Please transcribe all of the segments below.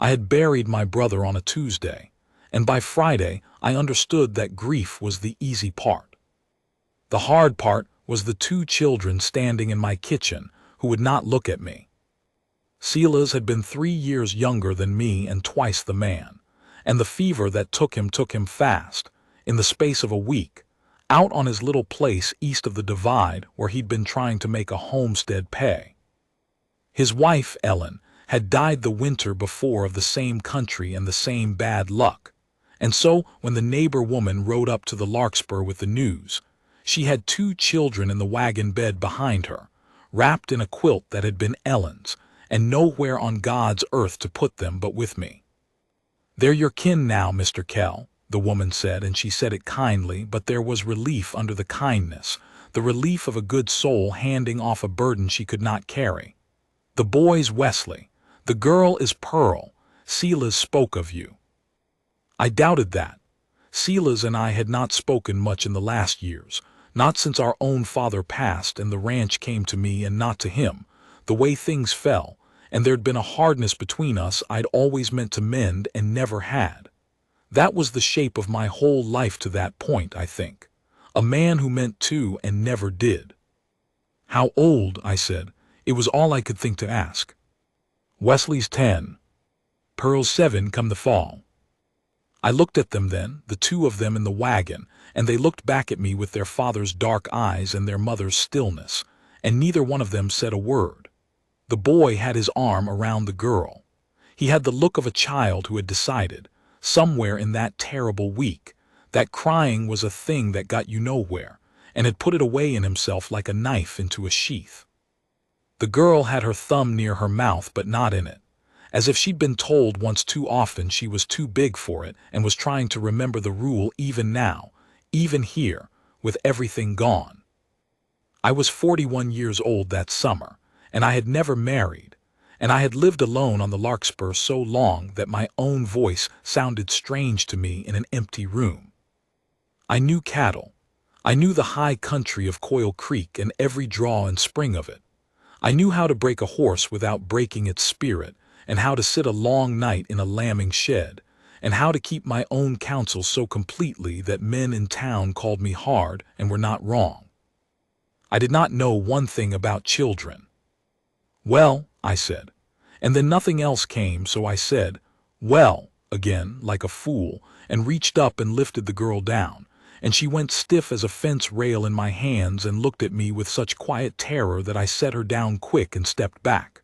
I had buried my brother on a Tuesday, and by Friday I understood that grief was the easy part. The hard part was the two children standing in my kitchen who would not look at me. Silas had been 3 years younger than me and twice the man, and the fever that took him fast, in the space of a week, out on his little place east of the divide where he'd been trying to make a homestead pay. His wife, Ellen, had died the winter before of the same country and the same bad luck, and so when the neighbor woman rode up to the Larkspur with the news, she had 2 children in the wagon bed behind her, wrapped in a quilt that had been Ellen's, and nowhere on God's earth to put them but with me. "They're your kin now, Mr. Kell," the woman said, and she said it kindly, but there was relief under the kindness, the relief of a good soul handing off a burden she could not carry. "The boy's Wesley. The girl is Pearl. Silas spoke of you." I doubted that. Silas and I had not spoken much in the last years, not since our own father passed and the ranch came to me and not to him, the way things fell, and there'd been a hardness between us I'd always meant to mend and never had. That was the shape of my whole life to that point, I think. A man who meant to and never did. "How old?" I said. It was all I could think to ask. "Wesley's 10. Pearl's 7 come the fall." I looked at them then, the 2 of them in the wagon, and they looked back at me with their father's dark eyes and their mother's stillness, and neither one of them said a word. The boy had his arm around the girl. He had the look of a child who had decided, somewhere in that terrible week, that crying was a thing that got you nowhere, and had put it away in himself like a knife into a sheath. The girl had her thumb near her mouth but not in it, as if she'd been told once too often she was too big for it and was trying to remember the rule even now, even here, with everything gone. I was 41 years old that summer, and I had never married, and I had lived alone on the Larkspur so long that my own voice sounded strange to me in an empty room. I knew cattle. I knew the high country of Coil Creek and every draw and spring of it. I knew how to break a horse without breaking its spirit, and how to sit a long night in a lambing shed, and how to keep my own counsel so completely that men in town called me hard and were not wrong. I did not know one thing about children. "Well," I said, and then nothing else came, so I said, "Well," again, like a fool, and reached up and lifted the girl down, and she went stiff as a fence rail in my hands and looked at me with such quiet terror that I set her down quick and stepped back.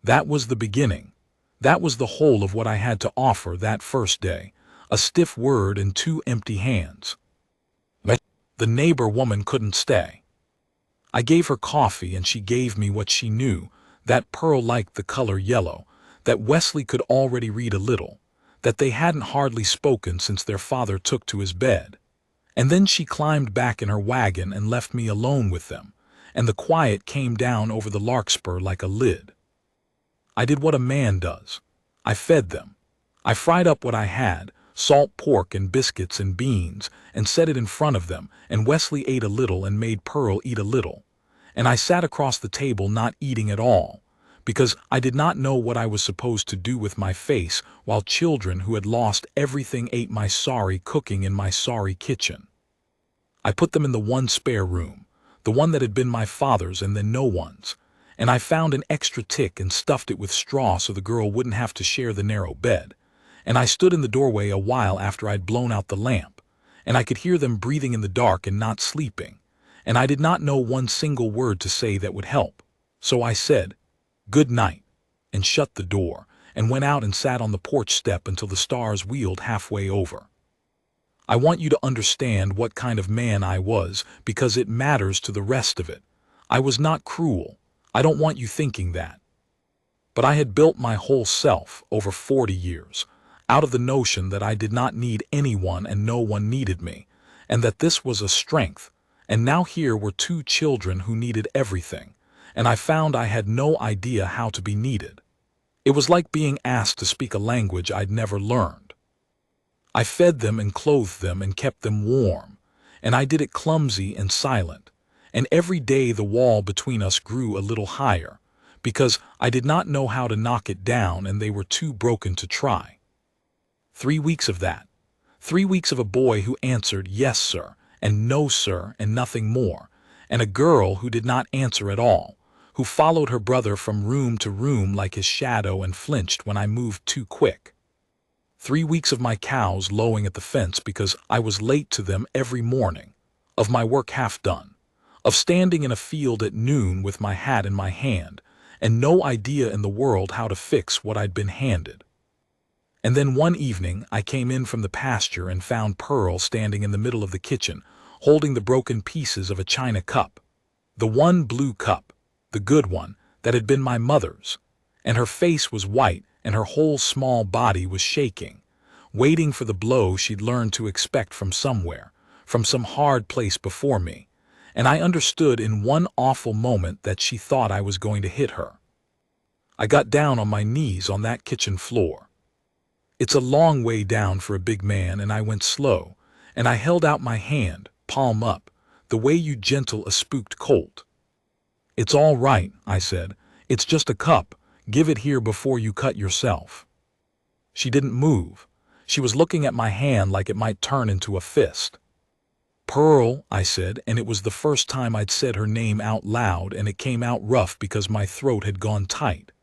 That was the beginning. That was the whole of what I had to offer that first day, a stiff word and 2 empty hands. The neighbor woman couldn't stay. I gave her coffee and she gave me what she knew, that Pearl liked the color yellow, that Wesley could already read a little, that they hadn't hardly spoken since their father took to his bed. And then she climbed back in her wagon and left me alone with them, and the quiet came down over the Larkspur like a lid. I did what a man does. I fed them. I fried up what I had, salt pork and biscuits and beans, and set it in front of them, and Wesley ate a little and made Pearl eat a little. And I sat across the table not eating at all, because I did not know what I was supposed to do with my face while children who had lost everything ate my sorry cooking in my sorry kitchen. I put them in the one spare room, the one that had been my father's and then no one's, and I found an extra tick and stuffed it with straw so the girl wouldn't have to share the narrow bed, and I stood in the doorway a while after I'd blown out the lamp, and I could hear them breathing in the dark and not sleeping, and I did not know one single word to say that would help, so I said, "Good night," and shut the door, and went out and sat on the porch step until the stars wheeled halfway over. I want you to understand what kind of man I was, because it matters to the rest of it. I was not cruel. I don't want you thinking that. But I had built my whole self, over 40 years, out of the notion that I did not need anyone and no one needed me, and that this was a strength, and now here were 2 children who needed everything, and I found I had no idea how to be needed. It was like being asked to speak a language I'd never learned. I fed them and clothed them and kept them warm, and I did it clumsy and silent, and every day the wall between us grew a little higher, because I did not know how to knock it down and they were too broken to try. 3 weeks of that. 3 weeks of a boy who answered yes, sir, and no, sir, and nothing more, and a girl who did not answer at all, who followed her brother from room to room like his shadow and flinched when I moved too quick. 3 weeks of my cows lowing at the fence because I was late to them every morning, of my work half done, of standing in a field at noon with my hat in my hand, and no idea in the world how to fix what I'd been handed. And then one evening I came in from the pasture and found Pearl standing in the middle of the kitchen, holding the broken pieces of a china cup, the one blue cup, the good one, that had been my mother's, and her face was white and her whole small body was shaking, waiting for the blow she'd learned to expect from somewhere, from some hard place before me, and I understood in one awful moment that she thought I was going to hit her. I got down on my knees on that kitchen floor. It's a long way down for a big man, and I went slow, and I held out my hand, palm up, the way you gentle a spooked colt. "It's all right," I said. "It's just a cup. Give it here before you cut yourself." She didn't move. She was looking at my hand like it might turn into a fist. "Pearl," I said, and it was the first time I'd said her name out loud, and it came out rough because my throat had gone tight.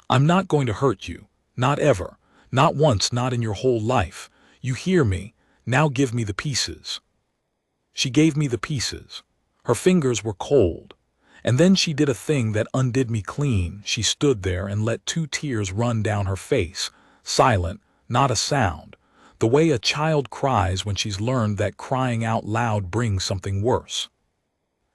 "I'm not going to hurt you. Not ever. Not once, not in your whole life. You hear me? Now give me the pieces." She gave me the pieces. Her fingers were cold. And then she did a thing that undid me clean. She stood there and let 2 tears run down her face, silent, not a sound, the way a child cries when she's learned that crying out loud brings something worse.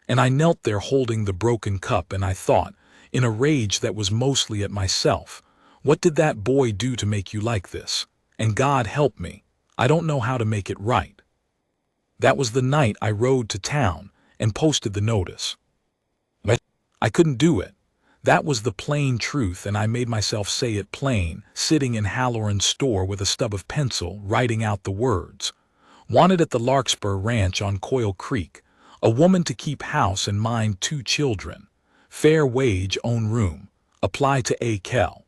And I knelt there holding the broken cup, and I thought, in a rage that was mostly at myself, what did that boy do to make you like this? And God help me, I don't know how to make it right. That was the night I rode to town and posted the notice. But I couldn't do it. That was the plain truth, and I made myself say it plain, sitting in Halloran's store with a stub of pencil, writing out the words. Wanted at the Larkspur Ranch on Coil Creek. A woman to keep house and mind 2 children. Fair wage, own room. Apply to A. Kell.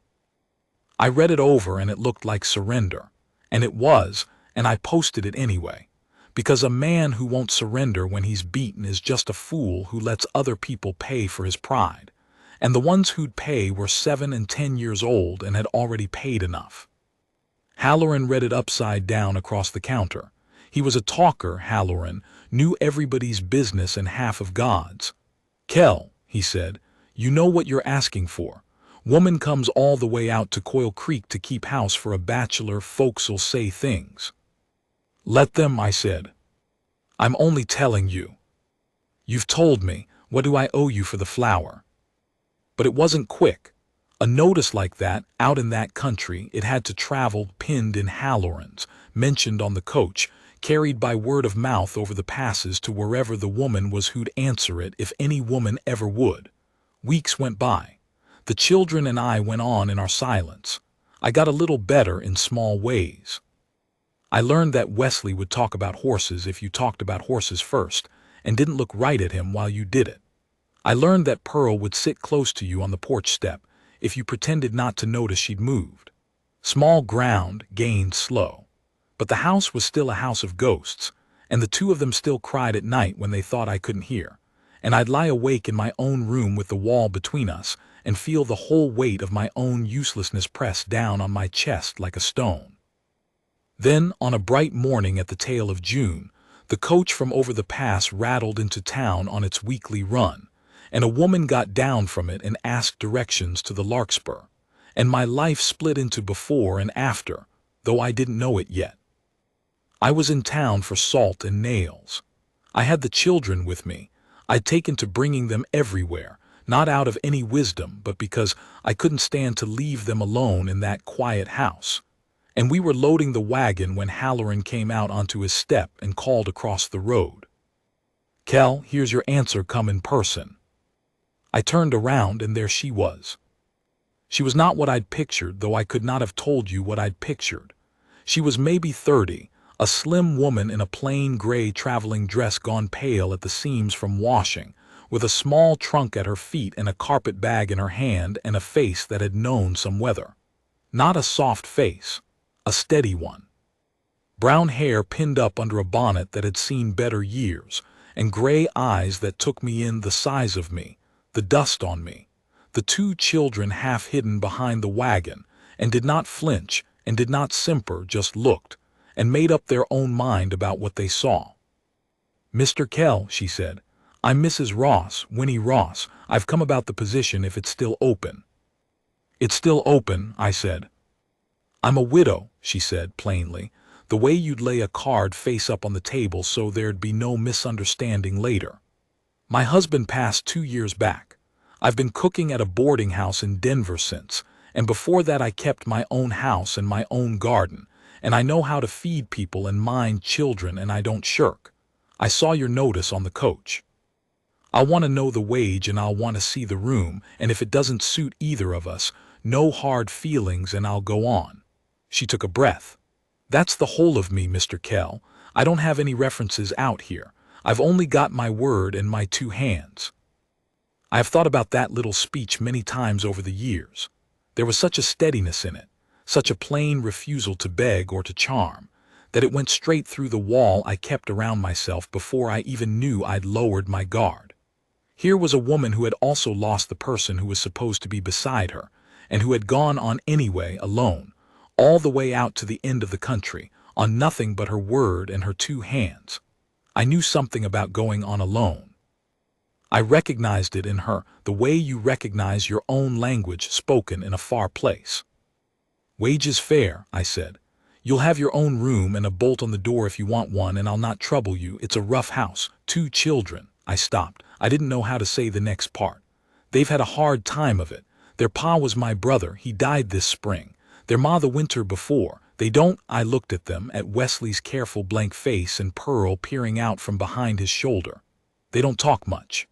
I read it over and it looked like surrender. And it was, and I posted it anyway. Because a man who won't surrender when he's beaten is just a fool who lets other people pay for his pride. And the ones who'd pay were 7 and 10 years old and had already paid enough. Halloran read it upside down across the counter. He was a talker, Halloran, knew everybody's business and half of God's. "Kell," he said, "you know what you're asking for. Woman comes all the way out to Coil Creek to keep house for a bachelor, folks'll say things." "Let them," I said. "I'm only telling you." "You've told me. What do I owe you for the flour?" But it wasn't quick. A notice like that, out in that country, it had to travel pinned in Halloran's, mentioned on the coach, carried by word of mouth over the passes to wherever the woman was who'd answer it if any woman ever would. Weeks went by. The children and I went on in our silence. I got a little better in small ways. I learned that Wesley would talk about horses if you talked about horses first, and didn't look right at him while you did it. I learned that Pearl would sit close to you on the porch step if you pretended not to notice she'd moved. Small ground, gained slow. But the house was still a house of ghosts, and the 2 of them still cried at night when they thought I couldn't hear, and I'd lie awake in my own room with the wall between us and feel the whole weight of my own uselessness press down on my chest like a stone. Then, on a bright morning at the tail of June, the coach from over the pass rattled into town on its weekly run, and a woman got down from it and asked directions to the Larkspur, and my life split into before and after, though I didn't know it yet. I was in town for salt and nails. I had the children with me. I'd taken to bringing them everywhere, not out of any wisdom, but because I couldn't stand to leave them alone in that quiet house. And we were loading the wagon when Halloran came out onto his step and called across the road. "Kell, here's your answer come in person." I turned around and there she was. She was not what I'd pictured, though I could not have told you what I'd pictured. She was maybe 30, a slim woman in a plain gray traveling dress gone pale at the seams from washing, with a small trunk at her feet and a carpet bag in her hand and a face that had known some weather. Not a soft face, a steady one. Brown hair pinned up under a bonnet that had seen better years, and gray eyes that took me in, the size of me, the dust on me. The two children half hidden behind the wagon, and did not flinch and did not simper, just looked, and made up their own mind about what they saw. "Mr. Kell," she said, "I'm Mrs. Ross, Winnie Ross. I've come about the position if it's still open." "It's still open," I said. "I'm a widow," she said plainly, the way you'd lay a card face up on the table so there'd be no misunderstanding later. "My husband passed 2 years back. I've been cooking at a boarding house in Denver since, and before that I kept my own house and my own garden, and I know how to feed people and mind children, and I don't shirk. I saw your notice on the coach. I'll want to know the wage and I'll want to see the room, and if it doesn't suit either of us, no hard feelings and I'll go on." She took a breath. "That's the whole of me, Mr. Kell. I don't have any references out here. I've only got my word and my 2 hands." I have thought about that little speech many times over the years. There was such a steadiness in it, such a plain refusal to beg or to charm, that it went straight through the wall I kept around myself before I even knew I'd lowered my guard. Here was a woman who had also lost the person who was supposed to be beside her, and who had gone on anyway, alone, all the way out to the end of the country, on nothing but her word and her 2 hands. I knew something about going on alone. I recognized it in her, the way you recognize your own language spoken in a far place. "Wages fair," I said. "You'll have your own room and a bolt on the door if you want one, and I'll not trouble you. It's a rough house, 2 children." I stopped. I didn't know how to say the next part. "They've had a hard time of it. Their pa was my brother. He died this spring. Their ma the winter before. They don't—" I looked at them, at Wesley's careful blank face and Pearl peering out from behind his shoulder. "They don't talk much."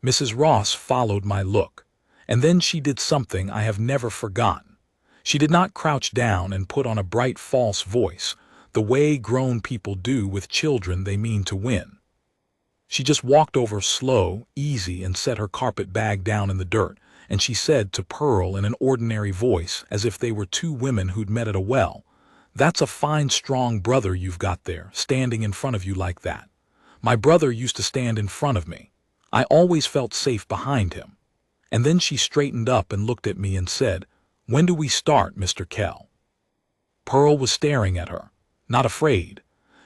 Mrs. Ross followed my look, and then she did something I have never forgotten. She did not crouch down and put on a bright false voice, the way grown people do with children they mean to win. She just walked over slow, easy, and set her carpet bag down in the dirt, and she said to Pearl in an ordinary voice, as if they were 2 women who'd met at a well, "That's a fine strong brother you've got there, standing in front of you like that. My brother used to stand in front of me. I always felt safe behind him." And then she straightened up and looked at me and said, "When do we start, Mr. Kell?" Pearl was staring at her, not afraid,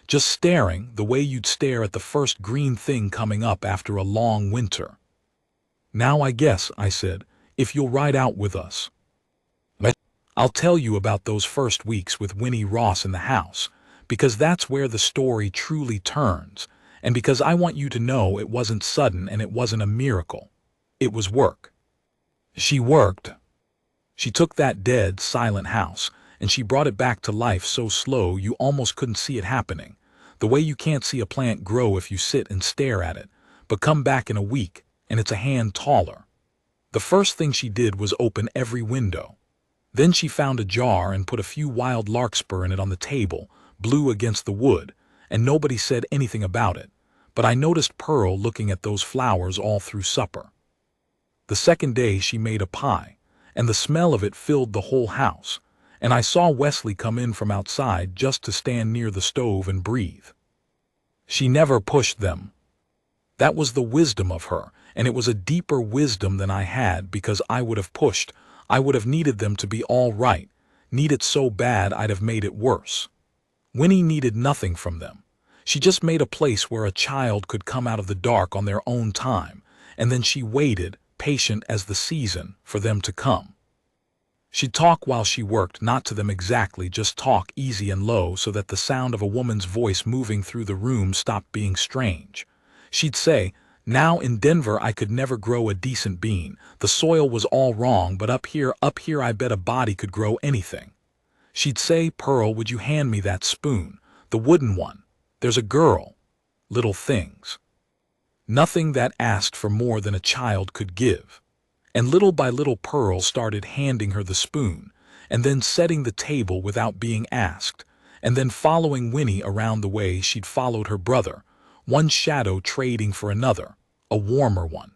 just staring the way you'd stare at the first green thing coming up after a long winter. "Now I guess," I said, "if you'll ride out with us. I'll tell you about those first weeks with Winnie Ross in the house, because that's where the story truly turns, and because I want you to know it wasn't sudden and it wasn't a miracle. It was work. She worked. She took that dead, silent house, and she brought it back to life so slow you almost couldn't see it happening, the way you can't see a plant grow if you sit and stare at it, but come back in a week, and it's a hand taller. The first thing she did was open every window. Then she found a jar and put a few wild larkspur in it on the table, blue against the wood, and nobody said anything about it, but I noticed Pearl looking at those flowers all through supper. The second day she made a pie, and the smell of it filled the whole house, and I saw Wesley come in from outside just to stand near the stove and breathe. She never pushed them. That was the wisdom of her, and it was a deeper wisdom than I had, because I would have pushed. I would have needed them to be all right, need it so bad I'd have made it worse. Winnie needed nothing from them. She just made a place where a child could come out of the dark on their own time, and then she waited, patient as the season, for them to come. She'd talk while she worked, not to them exactly, just talk easy and low so that the sound of a woman's voice moving through the room stopped being strange. She'd say, "Now in Denver I could never grow a decent bean. The soil was all wrong, but up here I bet a body could grow anything." She'd say, "Pearl, would you hand me that spoon, the wooden one? There's a girl." Little things. Nothing that asked for more than a child could give. And little by little Pearl started handing her the spoon, and then setting the table without being asked, and then following Winnie around the way she'd followed her brother, one shadow trading for another, a warmer one.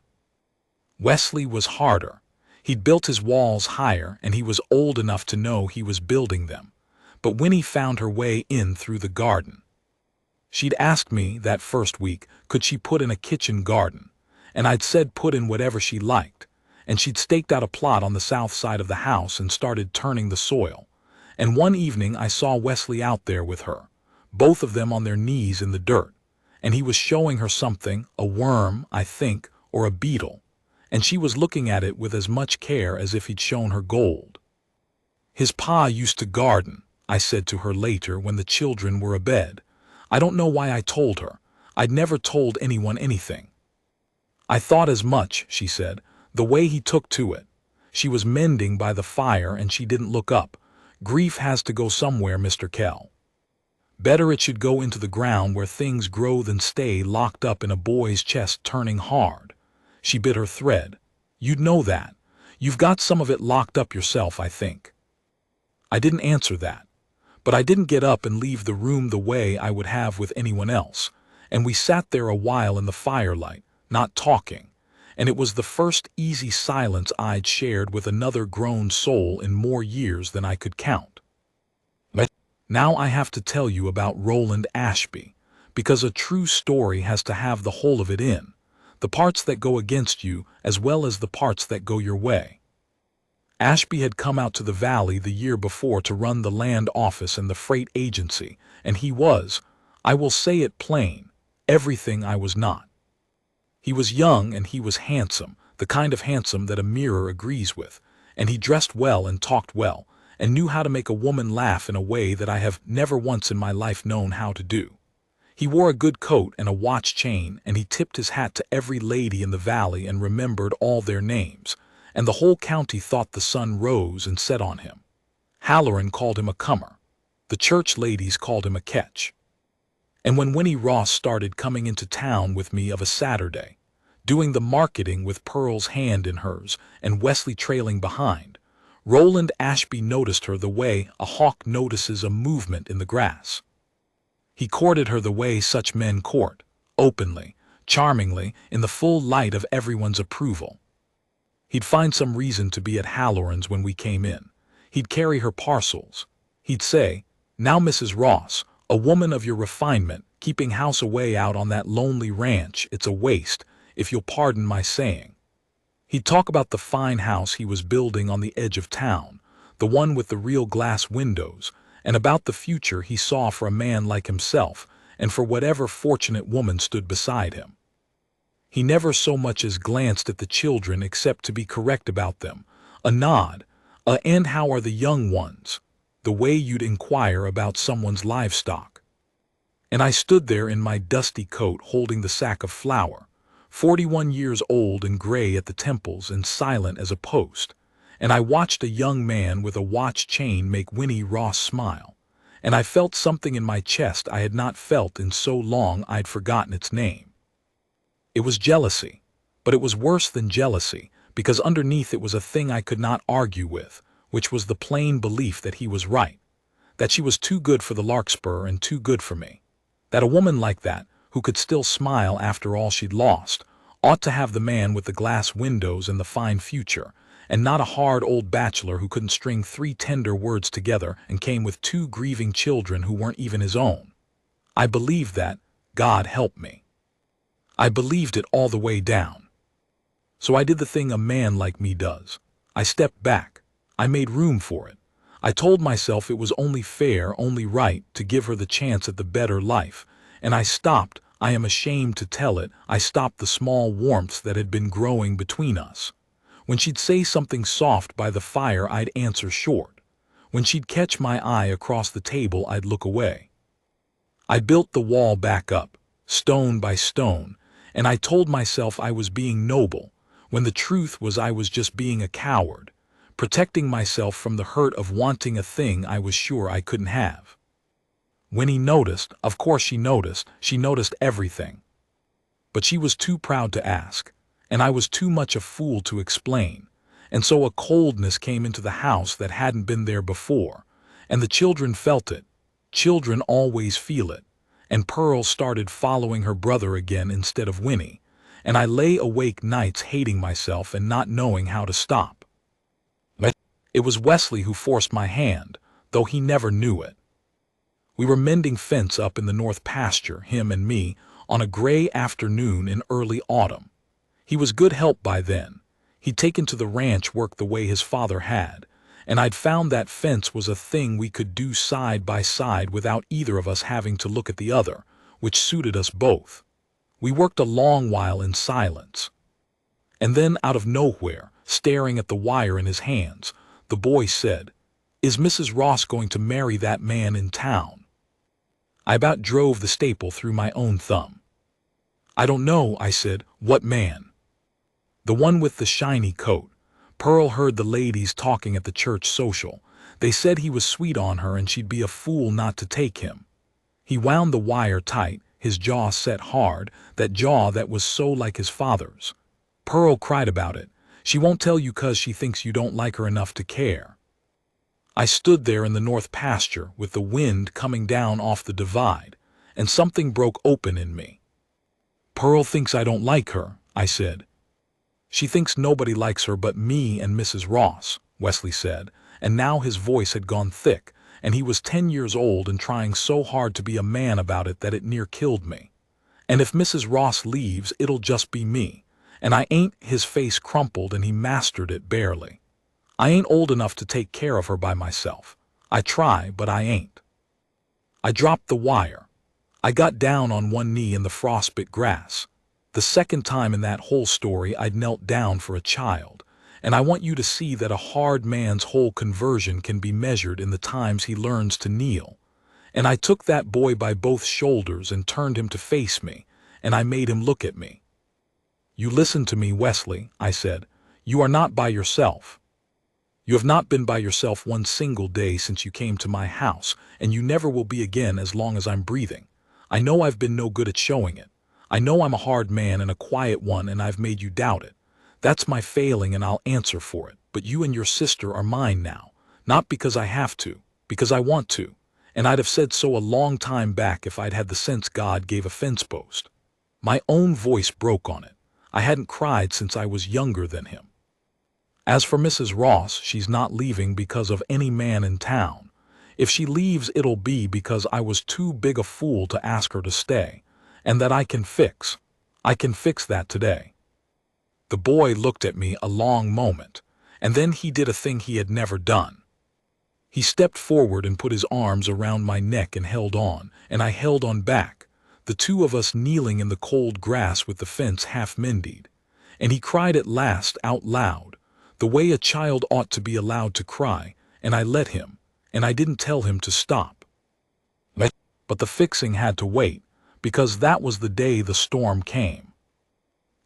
Wesley was harder. He'd built his walls higher, and he was old enough to know he was building them. But Winnie found her way in through the garden. She'd asked me that first week, could she put in a kitchen garden? And I'd said put in whatever she liked. And she'd staked out a plot on the south side of the house and started turning the soil. And one evening I saw Wesley out there with her, both of them on their knees in the dirt. And he was showing her something, a worm, I think, or a beetle. And she was looking at it with as much care as if he'd shown her gold. His pa used to garden, I said to her later when the children were abed. I don't know why I told her. I'd never told anyone anything. I thought as much, she said, the way he took to it. She was mending by the fire and she didn't look up. Grief has to go somewhere, Mr. Kell. Better it should go into the ground where things grow than stay locked up in a boy's chest turning hard. She bit her thread. You'd know that. You've got some of it locked up yourself, I think. I didn't answer that. But I didn't get up and leave the room the way I would have with anyone else, and we sat there a while in the firelight, not talking, and it was the first easy silence I'd shared with another grown soul in more years than I could count. But now I have to tell you about Roland Ashby, because a true story has to have the whole of it in, the parts that go against you as well as the parts that go your way. Ashby had come out to the valley the year before to run the land office and the freight agency, and he was, I will say it plain, everything I was not. He was young and he was handsome, the kind of handsome that a mirror agrees with, and he dressed well and talked well, and knew how to make a woman laugh in a way that I have never once in my life known how to do. He wore a good coat and a watch chain, and he tipped his hat to every lady in the valley and remembered all their names, and the whole county thought the sun rose and set on him. Halloran called him a comer. The church ladies called him a catch. And when Winnie Ross started coming into town with me of a Saturday, doing the marketing with Pearl's hand in hers and Wesley trailing behind, Roland Ashby noticed her the way a hawk notices a movement in the grass. He courted her the way such men court, openly, charmingly, in the full light of everyone's approval. He'd find some reason to be at Halloran's when we came in. He'd carry her parcels. He'd say, "Now, Mrs. Ross, a woman of your refinement, keeping house away out on that lonely ranch, it's a waste, if you'll pardon my saying." He'd talk about the fine house he was building on the edge of town, the one with the real glass windows, and about the future he saw for a man like himself and for whatever fortunate woman stood beside him. He never so much as glanced at the children except to be correct about them, a nod, "And how are the young ones?" the way you'd inquire about someone's livestock. And I stood there in my dusty coat holding the sack of flour, 41 years old and gray at the temples and silent as a post, and I watched a young man with a watch chain make Winnie Ross smile, and I felt something in my chest I had not felt in so long I'd forgotten its name. It was jealousy, but it was worse than jealousy, because underneath it was a thing I could not argue with, which was the plain belief that he was right, that she was too good for the larkspur and too good for me, that a woman like that, who could still smile after all she'd lost, ought to have the man with the glass windows and the fine future, and not a hard old bachelor who couldn't string 3 tender words together and came with 2 grieving children who weren't even his own. I believed that, God help me. I believed it all the way down. So I did the thing a man like me does. I stepped back. I made room for it. I told myself it was only fair, only right, to give her the chance at the better life, and I stopped, I am ashamed to tell it, I stopped the small warmth that had been growing between us. When she'd say something soft by the fire, I'd answer short. When she'd catch my eye across the table, I'd look away. I built the wall back up, stone by stone, and I told myself I was being noble, when the truth was I was just being a coward, protecting myself from the hurt of wanting a thing I was sure I couldn't have. Winnie noticed, of course she noticed everything. But she was too proud to ask, and I was too much a fool to explain, and so a coldness came into the house that hadn't been there before, and the children felt it. Children always feel it. And Pearl started following her brother again instead of Winnie, and I lay awake nights hating myself and not knowing how to stop. It was Wesley who forced my hand, though he never knew it. We were mending fence up in the north pasture, him and me, on a gray afternoon in early autumn. He was good help by then. He'd taken to the ranch work the way his father had, and I'd found that fence was a thing we could do side by side without either of us having to look at the other, which suited us both. We worked a long while in silence. And then, out of nowhere, staring at the wire in his hands, the boy said, "Is Mrs. Ross going to marry that man in town?" I about drove the staple through my own thumb. "I don't know," I said. "What man?" "The one with the shiny coat. Pearl heard the ladies talking at the church social. They said he was sweet on her and she'd be a fool not to take him." He wound the wire tight, his jaw set hard, that jaw that was so like his father's. "Pearl cried about it. She won't tell you 'cause she thinks you don't like her enough to care." I stood there in the north pasture with the wind coming down off the divide, and something broke open in me. "Pearl thinks I don't like her," I said. "She thinks nobody likes her but me and Mrs. Ross," Wesley said, and now his voice had gone thick, and he was 10 years old and trying so hard to be a man about it that it near killed me. "And if Mrs. Ross leaves, it'll just be me. And I ain't," his face crumpled and he mastered it barely. "I ain't old enough to take care of her by myself. I try, but I ain't." I dropped the wire. I got down on one knee in the frostbit grass. The second time in that whole story I'd knelt down for a child, and I want you to see that a hard man's whole conversion can be measured in the times he learns to kneel. And I took that boy by both shoulders and turned him to face me, and I made him look at me. "You listen to me, Wesley," I said. "You are not by yourself. You have not been by yourself one single day since you came to my house, and you never will be again as long as I'm breathing. I know I've been no good at showing it. I know I'm a hard man and a quiet one, and I've made you doubt it. That's my failing, and I'll answer for it. But you and your sister are mine now, not because I have to, because I want to. And I'd have said so a long time back if I'd had the sense God gave a fence post." My own voice broke on it. I hadn't cried since I was younger than him. "As for Mrs. Ross, she's not leaving because of any man in town. If she leaves, it'll be because I was too big a fool to ask her to stay, and that I can fix. I can fix that today." The boy looked at me a long moment, and then he did a thing he had never done. He stepped forward and put his arms around my neck and held on, and I held on back, the two of us kneeling in the cold grass with the fence half mended. And he cried at last out loud, the way a child ought to be allowed to cry, and I let him, and I didn't tell him to stop. But the fixing had to wait, because that was the day the storm came.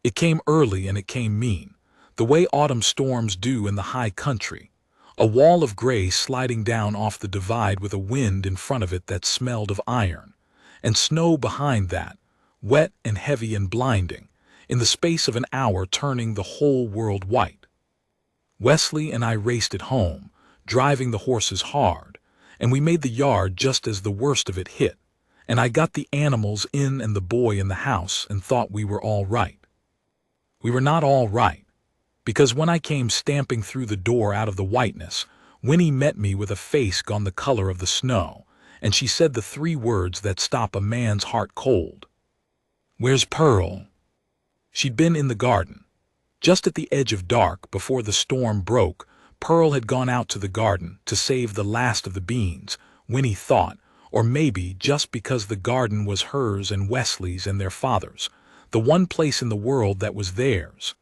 It came early and it came mean, the way autumn storms do in the high country. A wall of gray sliding down off the divide with a wind in front of it that smelled of iron, and snow behind that, wet and heavy and blinding, in the space of an hour turning the whole world white. Wesley and I raced it home, driving the horses hard, and we made the yard just as the worst of it hit, and I got the animals in and the boy in the house and thought we were all right. We were not all right, because when I came stamping through the door out of the whiteness, Winnie met me with a face gone the color of the snow, and she said the 3 words that stop a man's heart cold. "Where's Pearl?" She'd been in the garden. Just at the edge of dark, before the storm broke, Pearl had gone out to the garden to save the last of the beans, Winnie thought, or maybe just because the garden was hers and Wesley's and their father's, the one place in the world that was theirs.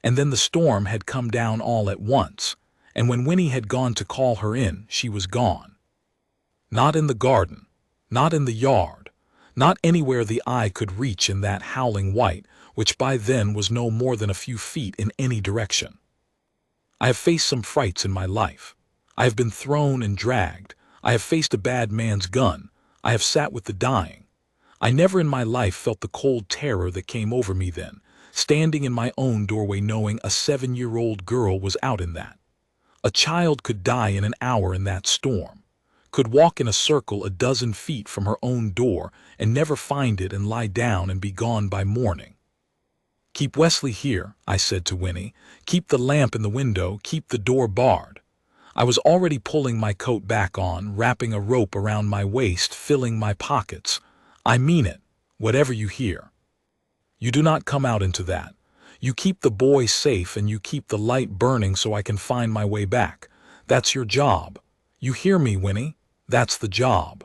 And then the storm had come down all at once, and when Winnie had gone to call her in, she was gone. Not in the garden, not in the yard, not anywhere the eye could reach in that howling white, which by then was no more than a few feet in any direction. I have faced some frights in my life. I have been thrown and dragged. I have faced a bad man's gun. I have sat with the dying. I never in my life felt the cold terror that came over me then, standing in my own doorway knowing a 7-year-old girl was out in that. A child could die in an hour in that storm, could walk in a circle a dozen feet from her own door and never find it and lie down and be gone by morning. Keep Wesley here, I said to Winnie. Keep the lamp in the window, keep the door barred. I was already pulling my coat back on, wrapping a rope around my waist, filling my pockets. I mean it, whatever you hear. You do not come out into that. You keep the boy safe and you keep the light burning so I can find my way back. That's your job. You hear me, Winnie? That's the job.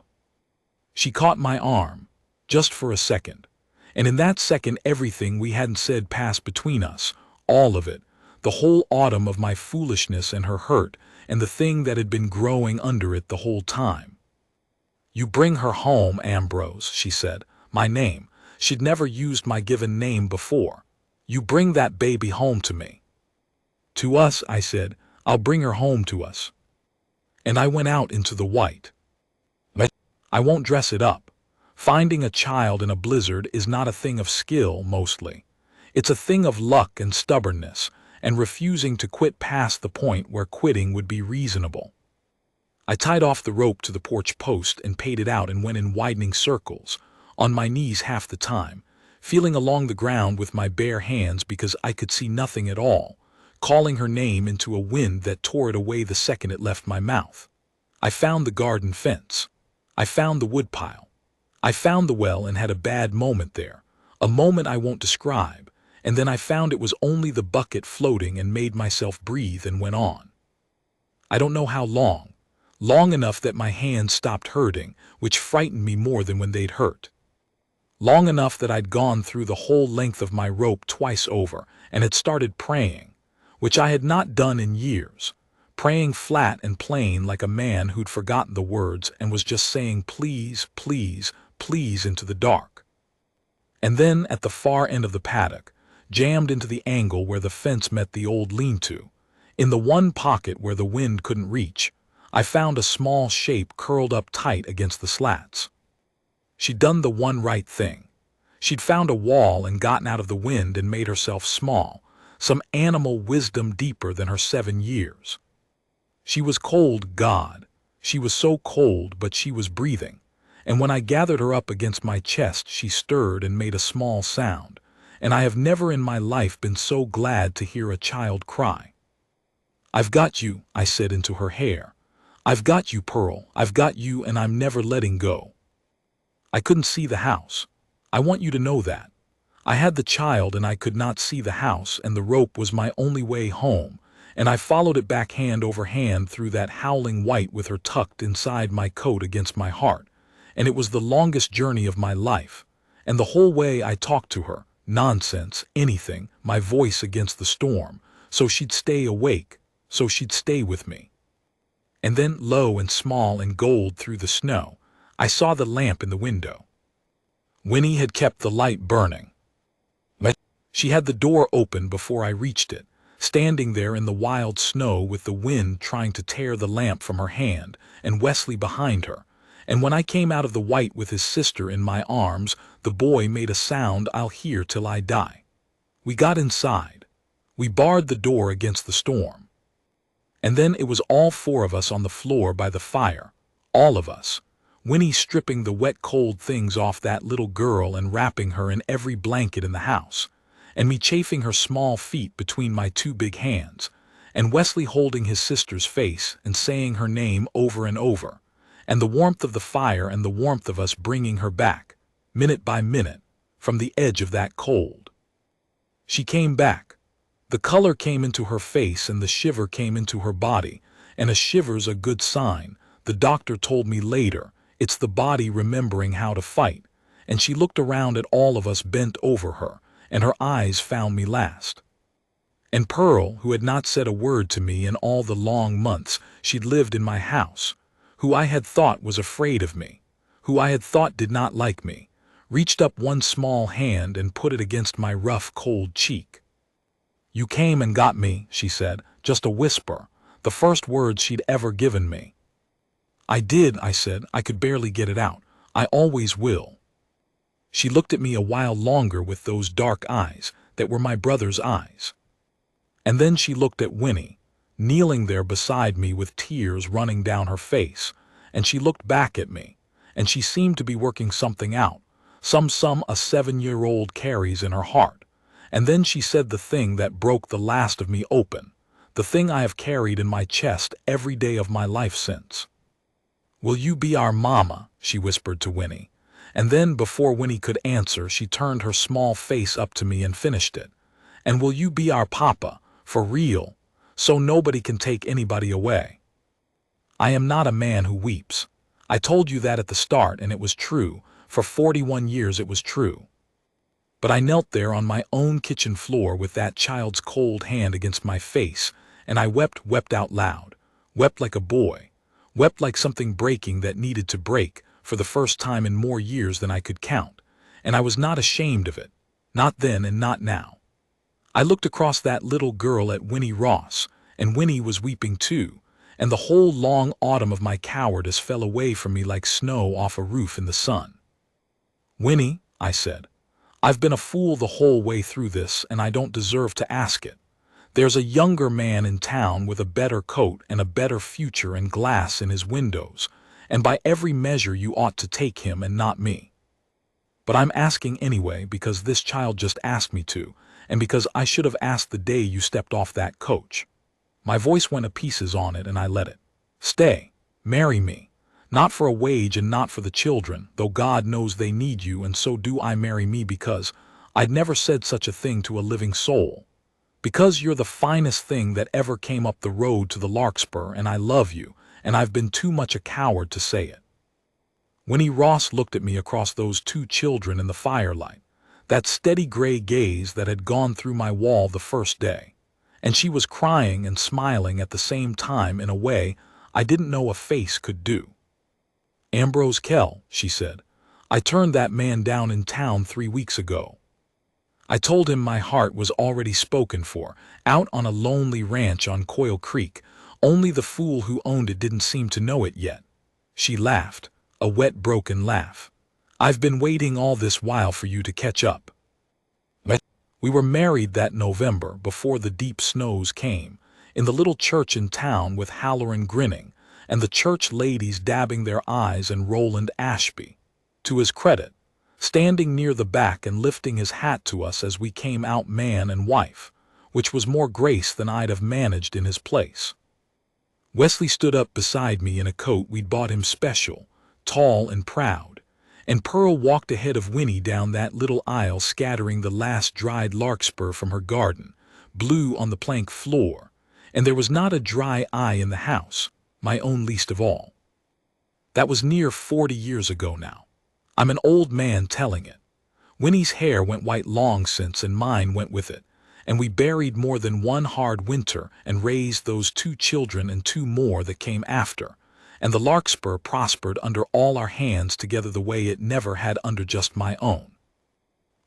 She caught my arm, just for a second. And in that second everything we hadn't said passed between us, all of it, the whole autumn of my foolishness and her hurt, and the thing that had been growing under it the whole time. You bring her home, Ambrose, she said, my name. She'd never used my given name before. You bring that baby home to me. To us, I said, I'll bring her home to us. And I went out into the white. I won't dress it up. Finding a child in a blizzard is not a thing of skill, mostly. It's a thing of luck and stubbornness, and refusing to quit past the point where quitting would be reasonable. I tied off the rope to the porch post and paid it out and went in widening circles, on my knees half the time, feeling along the ground with my bare hands because I could see nothing at all, calling her name into a wind that tore it away the second it left my mouth. I found the garden fence. I found the woodpile. I found the well and had a bad moment there, a moment I won't describe, and then I found it was only the bucket floating and made myself breathe and went on. I don't know how long. Long enough that my hands stopped hurting, which frightened me more than when they'd hurt. Long enough that I'd gone through the whole length of my rope twice over and had started praying, which I had not done in years, praying flat and plain like a man who'd forgotten the words and was just saying please, please, please into the dark. And then at the far end of the paddock, jammed into the angle where the fence met the old lean-to, in the one pocket where the wind couldn't reach, I found a small shape curled up tight against the slats. She'd done the one right thing. She'd found a wall and gotten out of the wind and made herself small, some animal wisdom deeper than her 7 years. She was cold, God. She was so cold, but she was breathing. And when I gathered her up against my chest, she stirred and made a small sound. And I have never in my life been so glad to hear a child cry. I've got you, I said into her hair. I've got you, Pearl. I've got you, and I'm never letting go. I couldn't see the house. I want you to know that. I had the child and I could not see the house, and the rope was my only way home, and I followed it back hand over hand through that howling white with her tucked inside my coat against my heart, and it was the longest journey of my life, and the whole way I talked to her, nonsense, anything, my voice against the storm, so she'd stay awake, so she'd stay with me. And then, low and small and gold through the snow, I saw the lamp in the window. Winnie had kept the light burning. She had the door open before I reached it, standing there in the wild snow with the wind trying to tear the lamp from her hand, and Wesley behind her. And when I came out of the white with his sister in my arms, the boy made a sound I'll hear till I die. We got inside. We barred the door against the storm. And then it was all 4 of us on the floor by the fire, all of us. Winnie stripping the wet cold things off that little girl and wrapping her in every blanket in the house, and me chafing her small feet between my 2 big hands, and Wesley holding his sister's face and saying her name over and over, and the warmth of the fire and the warmth of us bringing her back, minute by minute, from the edge of that cold. She came back. The color came into her face and the shiver came into her body, and a shiver's a good sign, the doctor told me later. It's the body remembering how to fight, and she looked around at all of us bent over her, and her eyes found me last. And Pearl, who had not said a word to me in all the long months she'd lived in my house, who I had thought was afraid of me, who I had thought did not like me, reached up one small hand and put it against my rough, cold cheek. You came and got me, she said, just a whisper, the first words she'd ever given me. I did, I said. I could barely get it out. I always will. She looked at me a while longer with those dark eyes that were my brother's eyes. And then she looked at Winnie, kneeling there beside me with tears running down her face, and she looked back at me, and she seemed to be working something out, some a 7-year-old carries in her heart, And then she said the thing that broke the last of me open, the thing I have carried in my chest every day of my life since. "Will you be our mama?" she whispered to Winnie. And then, before Winnie could answer, she turned her small face up to me and finished it. "And will you be our papa, for real, so nobody can take anybody away?" I am not a man who weeps. I told you that at the start, and it was true. For 41 years it was true. But I knelt there on my own kitchen floor with that child's cold hand against my face, and I wept out loud, wept like a boy, wept like something breaking that needed to break for the first time in more years than I could count, and I was not ashamed of it, not then and not now. I looked across that little girl at Winnie Ross, and Winnie was weeping too, and the whole long autumn of my cowardice fell away from me like snow off a roof in the sun. "Winnie," I said, "I've been a fool the whole way through this, and I don't deserve to ask it. There's a younger man in town with a better coat and a better future and glass in his windows, and by every measure you ought to take him and not me. But I'm asking anyway because this child just asked me to, and because I should have asked the day you stepped off that coach." My voice went to pieces on it, and I let it. "Stay. Marry me. Not for a wage and not for the children, though God knows they need you, and so do I. Marry me because I'd never said such a thing to a living soul. Because you're the finest thing that ever came up the road to the Larkspur, and I love you, and I've been too much a coward to say it." Winnie Ross looked at me across those two children in the firelight, that steady gray gaze that had gone through my wall the first day. And she was crying and smiling at the same time in a way I didn't know a face could do. "Ambrose Kell," she said, "I turned that man down in town 3 weeks ago. I told him my heart was already spoken for, out on a lonely ranch on Coil Creek. Only the fool who owned it didn't seem to know it yet." She laughed, a wet, broken laugh. "I've been waiting all this while for you to catch up." We were married that November before the deep snows came, in the little church in town with Halloran grinning, and the church ladies dabbing their eyes, and Roland Ashby, to his credit, standing near the back and lifting his hat to us as we came out man and wife, which was more grace than I'd have managed in his place. Wesley stood up beside me in a coat we'd bought him special, tall and proud, and Pearl walked ahead of Winnie down that little aisle, scattering the last dried larkspur from her garden, blue on the plank floor, and there was not a dry eye in the house, my own least of all. That was near 40 years ago now. I'm an old man telling it. Winnie's hair went white long since, and mine went with it, and we buried more than one hard winter and raised those 2 children and 2 more that came after, and the Larkspur prospered under all our hands together the way it never had under just my own.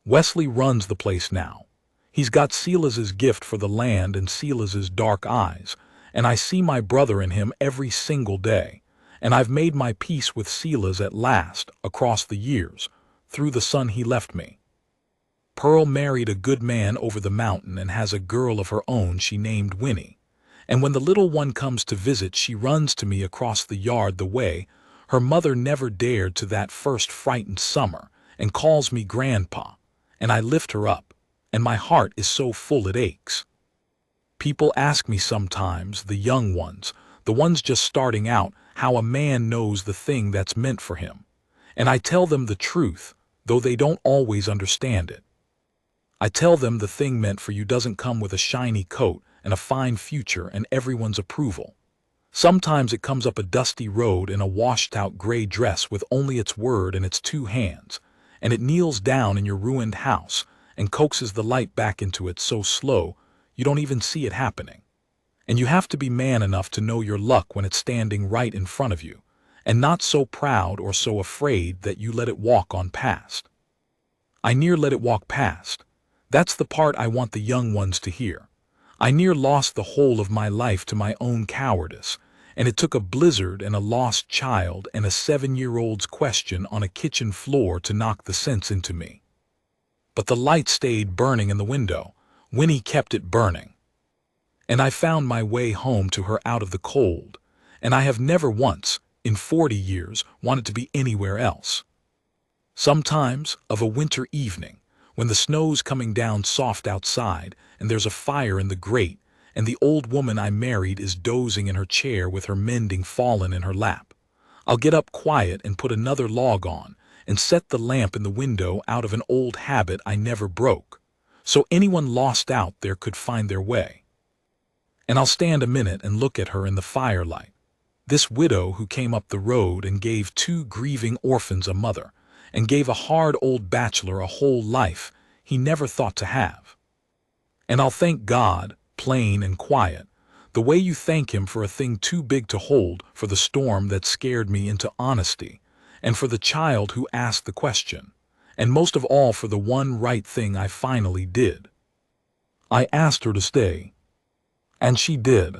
Wesley runs the place now. He's got Silas's gift for the land and Silas's dark eyes, and I see my brother in him every single day, and I've made my peace with Silas at last, across the years, through the son he left me. Pearl married a good man over the mountain and has a girl of her own she named Winnie. And when the little one comes to visit, she runs to me across the yard the way her mother never dared to that first frightened summer, and calls me Grandpa, and I lift her up, and my heart is so full it aches. People ask me sometimes, the young ones, the ones just starting out, how a man knows the thing that's meant for him, and I tell them the truth, though they don't always understand it. I tell them the thing meant for you doesn't come with a shiny coat and a fine future and everyone's approval. Sometimes it comes up a dusty road in a washed-out gray dress with only its word and its 2 hands, and it kneels down in your ruined house and coaxes the light back into it so slow you don't even see it happening. And you have to be man enough to know your luck when it's standing right in front of you, and not so proud or so afraid that you let it walk on past. I near let it walk past. That's the part I want the young ones to hear. I near lost the whole of my life to my own cowardice, and it took a blizzard and a lost child and a 7-year-old's question on a kitchen floor to knock the sense into me. But the light stayed burning in the window. Winnie kept it burning. And I found my way home to her out of the cold, and I have never once, in 40 years, wanted to be anywhere else. Sometimes, of a winter evening, when the snow's coming down soft outside and there's a fire in the grate and the old woman I married is dozing in her chair with her mending fallen in her lap. I'll get up quiet and put another log on and set the lamp in the window out of an old habit I never broke, so anyone lost out there could find their way. And I'll stand a minute and look at her in the firelight, this widow who came up the road and gave 2 grieving orphans a mother, and gave a hard old bachelor a whole life he never thought to have. And I'll thank God, plain and quiet, the way you thank him for a thing too big to hold, for the storm that scared me into honesty, and for the child who asked the question, and most of all for the one right thing I finally did. I asked her to stay. And she did.